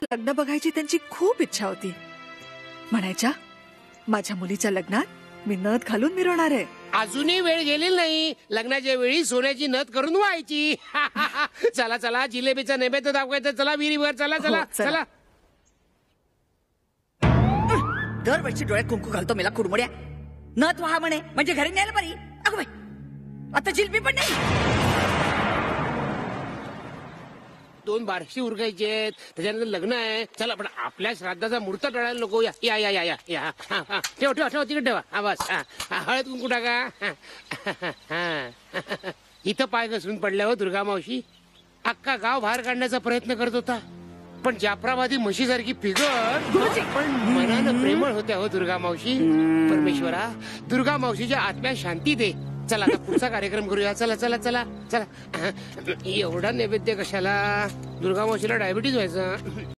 लग्न बघायची त्यांची खूप इच्छा होती. म्हणायच्या माझ्या मुलीच्या लग्नात मी नथ घालून मिरवणार आहे. अजूनही वेळ गेलेली नाही. लग्नाच्या वेळी सोन्याची नथ करून व्हायची. चला चला जिलेबीचा नैवेद्य दाखवायचं. चला विहिरीवर चला चला चला. दरवर्षी डोळ्यात कुंकू घालतो मला कुडमुड्या. नथ व्हा म्हणे म्हणजे घरी न्यायला बरी. अगं बाई आता जिलबी पण नाही. 2 बारशी उरकायचे आहेत. त्याच्यानंतर लग्न आहे. चला पण आपल्या श्राद्धाचा मुहूर्त टळायला नको. या या या या या ठेव ठेव ठेव तिकडे ठेवा. हा बस. हळद कुंकू टाका. इथं पाय घसरून पडल्या हो दुर्गा मावशी. अख्खा गाव बाहेर काढण्याचा प्रयत्न करत होता पण जाफराबादी म्हशीसारखी फिगर पण मनानं प्रेमळ होत्या हो दुर्गा मावशी. परमेश्वरा दुर्गा मावशीच्या आत्म्यात शांती दे. चला आता पुढचा कार्यक्रम करूया. चला चला चला चला. एवढा नैवेद्य कशाला? दुर्गा मावशीला डायबिटीज व्हायचं.